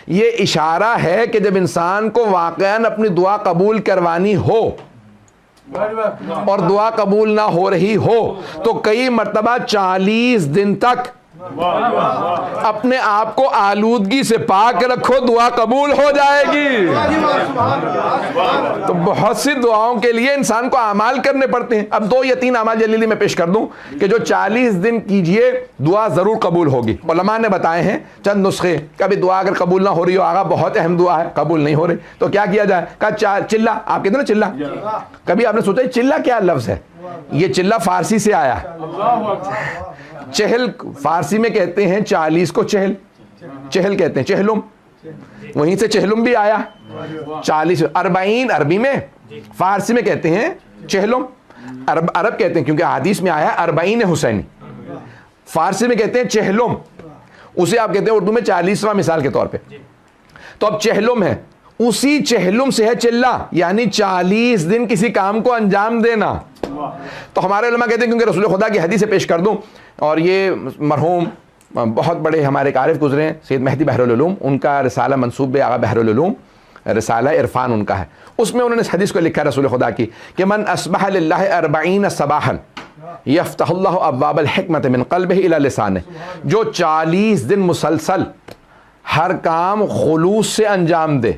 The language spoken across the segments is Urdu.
یہ اشارہ ہے کہ جب انسان کو واقعاً اپنی دعا قبول کروانی ہو اور دعا قبول نہ ہو رہی ہو تو کئی مرتبہ 40 دن تک اپنے آپ کو آلودگی سے پاک رکھو، دعا قبول ہو جائے گی۔ تو بہت سی دعاؤں کے لیے انسان کو اعمال کرنے پڑتے ہیں۔ اب 2 یا 3 اعمال جلیلی میں پیش کر دوں کہ جو 40 دن کیجئے دعا ضرور قبول ہوگی۔ علماء نے بتائے ہیں چند نسخے، کبھی دعا اگر قبول نہ ہو رہی ہو، آقا بہت اہم دعا ہے قبول نہیں ہو رہی تو کیا کیا جائے؟ کہا چلہ، آپ کہتے ہیں نا چلہ، کبھی آپ نے سوچا چلہ کیا لفظ ہے؟ یہ چلہ فارسی سے آیا۔ چہل فارسی میں کہتے ہیں 40 کو چہل، چہل کہتے ہیں چہلم، وہیں سے چہلم بھی آیا۔ 40 40 عربی میں، فارسی میں کہتے ہیں چہلم، عرب کہتے ہیں کیونکہ حدیث میں آیا 40 حسینی، فارسی میں کہتے ہیں چہلم، اسے آپ کہتے ہیں اردو میں 40واں مثال کے طور پہ۔ تو اب چہلم ہے، اسی چہلم سے ہے چلہ، یعنی 40 دن کسی کام کو انجام دینا۔ تو ہمارے علماء کہتے ہیں کیونکہ رسول خدا کی حدیث سے پیش کر دوں، اور یہ مرحوم بہت بڑے ہمارے عارف گزرے ہیں سید مہدی بحر العلوم، ان کا رسالہ منسوب آغا بحر العلوم، رسالہ عرفان ان کا ہے، اس میں انہوں نے اس حدیث کو لکھا رسول خدا کی کہ من اصبح للہ 40 صباحا یفتح اللہ ابواب الحکمت من قلبہ الی لسانہ، جو 40 دن مسلسل ہر کام خلوص سے انجام دے،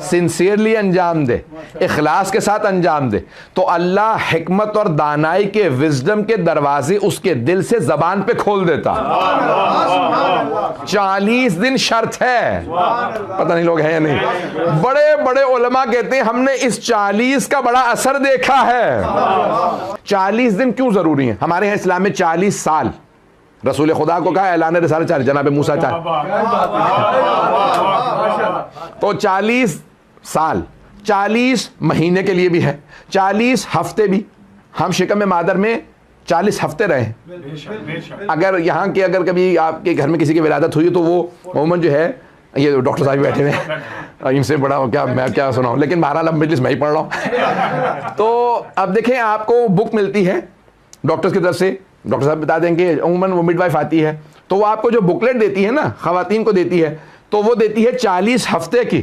سنسیئرلی انجام دے، اخلاص کے ساتھ انجام دے، تو اللہ حکمت اور دانائی کے وزڈم کے دروازے اس کے دل سے زبان پہ کھول دیتا۔ 40 دن شرط ہے، پتہ نہیں لوگ ہیں یا نہیں۔ بڑے بڑے علماء کہتے ہیں ہم نے اس 40 کا بڑا اثر دیکھا ہے۔ 40 دن کیوں ضروری ہیں؟ ہمارے یہاں اسلام میں 40 سال رسول خدا کو کہا اعلان رسالت 40، جناب موسیٰ 40، تو 40 سال 40 مہینے کے لیے بھی ہے، 40 ہفتے بھی۔ ہم شکم مادر میں 40 ہفتے رہے ہیں۔ اگر یہاں کے اگر کبھی آپ کے گھر میں کسی کی ولادت ہوئی تو وہ عموماً جو ہے، یہ ڈاکٹر صاحب بیٹھے ہوئے ہیں، ان سے بڑا کیا میں کیا سناؤں، لیکن بہرحال اب مجلس میں ہی پڑھ رہا ہوں۔ تو اب دیکھیں آپ کو بک ملتی ہے ڈاکٹرز کی طرف سے، ڈاکٹر صاحب بتا دیں کہ عموماً وہ مڈ وائف آتی ہے تو وہ آپ کو جو بکلیٹ دیتی ہے نا، خواتین کو دیتی ہے، تو وہ دیتی ہے 40 ہفتے کی،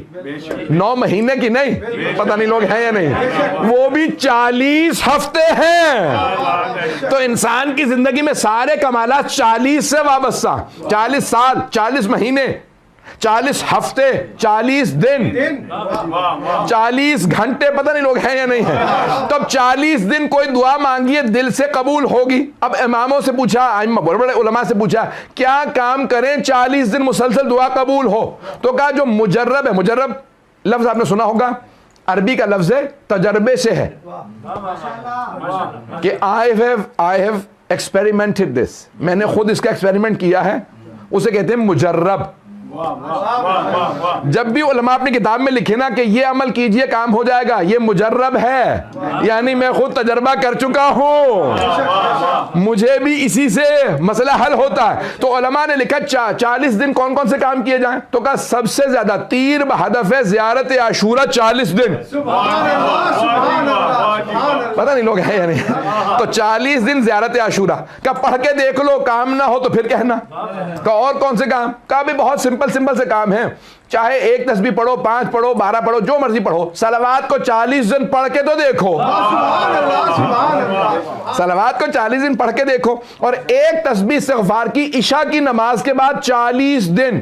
9 مہینے کی نہیں، پتہ نہیں لوگ ہیں یا نہیں، وہ بھی 40 ہفتے ہیں۔ تو انسان کی زندگی میں سارے کمالات 40 سے وابستہ، 40 سال، 40 مہینے، 40 ہفتے، 40 دن، 40 گھنٹے، پتہ نہیں لوگ ہیں یا نہیں ہیں۔ تو اب 40 دن کوئی دعا مانگیے دل سے قبول ہوگی۔ اب اماموں سے پوچھا، بڑے بڑے علماء سے پوچھا کیا کام کریں 40 دن مسلسل دعا قبول ہو؟ تو کہا جو مجرب ہے، مجرب لفظ آپ نے سنا ہوگا، عربی کا لفظ ہے، تجربے سے ہے، کہ I have experimented this، میں نے خود اس کا ایکسپیریمنٹ کیا ہے، اسے کہتے ہیں مجرب۔ جب بھی علماء اپنی کتاب میں لکھے نا کہ یہ عمل کیجئے کام ہو جائے گا، یہ مجرب ہے، یعنی میں خود تجربہ کر چکا ہوں، مجھے بھی اسی سے مسئلہ حل ہوتا ہے۔ تو علماء نے لکھا 40 دن کون کون سے کام کیے جائیں؟ تو کہا سب سے زیادہ تیر بہدف زیارت عاشورہ 40 دن، پتہ نہیں لوگ ہیں یا نہیں۔ تو 40 دن زیارت عاشورہ کا پڑھ کے دیکھ لو، کام نہ ہو تو پھر کہنا۔ کہ اور کون سے کام؟ کہا بھی بہت سمپل سے کام ہے، چاہے 1 تسبیح پڑھو، 5 پڑھو، 12 پڑھو، جو مرضی پڑھو، صلوات کو 40 دن پڑھ کے تو دیکھو، صلوات کو 40 دن پڑھ کے دیکھو، اور 1 تسبیح استغفار کی عشاء کی نماز کے بعد 40 دن۔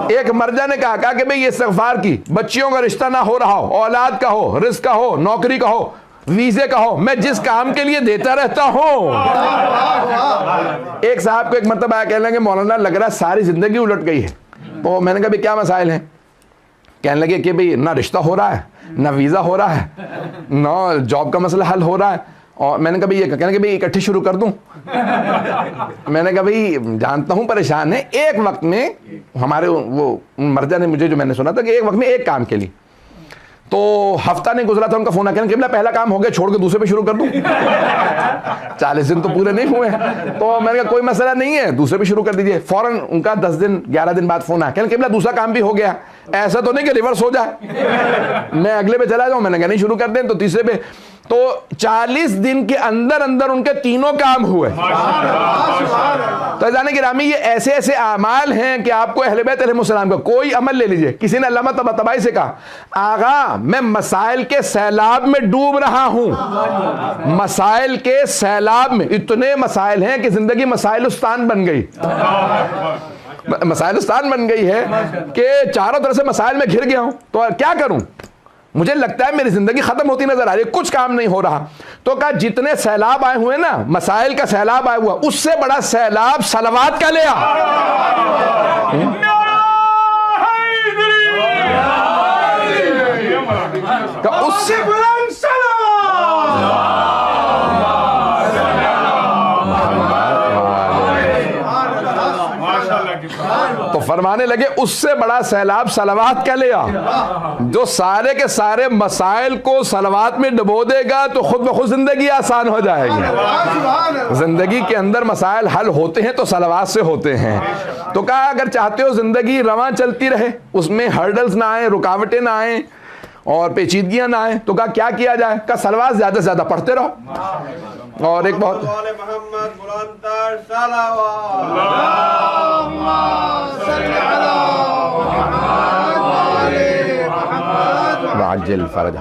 ایک مرجع نے کہا کہ بھئی یہ استغفار کی، بچیوں کا رشتہ نہ ہو رہا ہو، اولاد کا ہو، رزق کا ہو، نوکری کا ہو، ویزے کا ہو، میں جس کام کے لیے دیتا رہتا ہوں۔ ایک صاحب کو ایک مرتبہ آیا، کہنے لگے مولانا لگ رہا ساری زندگی الٹ گئی ہے۔ تو میں نے کہا بھی کیا مسائل ہیں؟ کہنے لگے کہ بھئی نہ رشتہ ہو رہا ہے، نہ ویزا ہو رہا ہے، نہ جاب کا مسئلہ حل ہو رہا ہے، اور میں نے کہا بھئی یہ کہنے کہ بھئی اکٹھی شروع کر دوں؟ میں نے کہا بھئی جانتا ہوں پریشان ہے، ایک وقت میں ہمارے وہ مرجع نے مجھے جو میں نے سنا تھا کہ ایک وقت میں ایک کام کے لیے، تو ہفتہ نہیں گزرا تھا ان کا فون آ کے کہ پہلا کام ہو گیا، چھوڑ کے دوسرے پہ شروع کر دوں؟ 40 دن تو پورے نہیں ہوئے ہیں۔ تو میں نے کہا کوئی مسئلہ نہیں ہے، دوسرے پہ شروع کر دیجئے۔ فوراً ان کا 10 دن 11 دن بعد فون آیا، کہنے کہ دوسرا کام بھی ہو گیا۔ ایسا تو نہیں کہ ریورس ہو جائے، میں اگلے پہ چلا جاؤں، میں نے کہانی شروع کر دیں تو تیسرے پہ. تو 40 دن کے اندر اندر ان کے تینوں کام ہوئے. تو عزیزان گرامی یہ ایسے ایسے اعمال ہیں کہ آپ کو اہل بیت علیہ السلام کا کوئی عمل لے لیجئے. کسی نے علامہ طباطبائی سے کہا آغا میں مسائل کے سیلاب میں ڈوب رہا ہوں، مسائل کے سیلاب میں. اتنے مسائل ہیں کہ زندگی مسائلستان بن گئی، مسائلستان بن گئی ہے کہ چاروں طرف سے مسائل میں گھر گیا ہوں. تو کیا کروں؟ مجھے لگتا ہے میری زندگی ختم ہوتی نظر آ رہی ہے، کچھ کام نہیں ہو رہا. تو کہا جتنے سیلاب آئے ہوئے نا، مسائل کا سیلاب آیا ہوا، اس سے بڑا سیلاب صلوات کا لیا. اس سے تو فرمانے لگے اس سے بڑا سیلاب صلوات کا لیا. جو سارے کے سارے مسائل کو صلوات میں ڈبو دے گا تو خود بخود زندگی آسان ہو جائے گی. زندگی کے اندر مسائل حل ہوتے ہیں تو صلوات سے ہوتے ہیں. تو کہا اگر چاہتے ہو زندگی رواں چلتی رہے، اس میں ہرڈلز نہ آئیں، رکاوٹیں نہ آئیں اور پیچیدگیاں نہ آئیں، تو کہا کیا کیا جائے؟ کہا صلوات زیادہ سے زیادہ پڑھتے رہو. اور ایک بہت وعجل فرجہ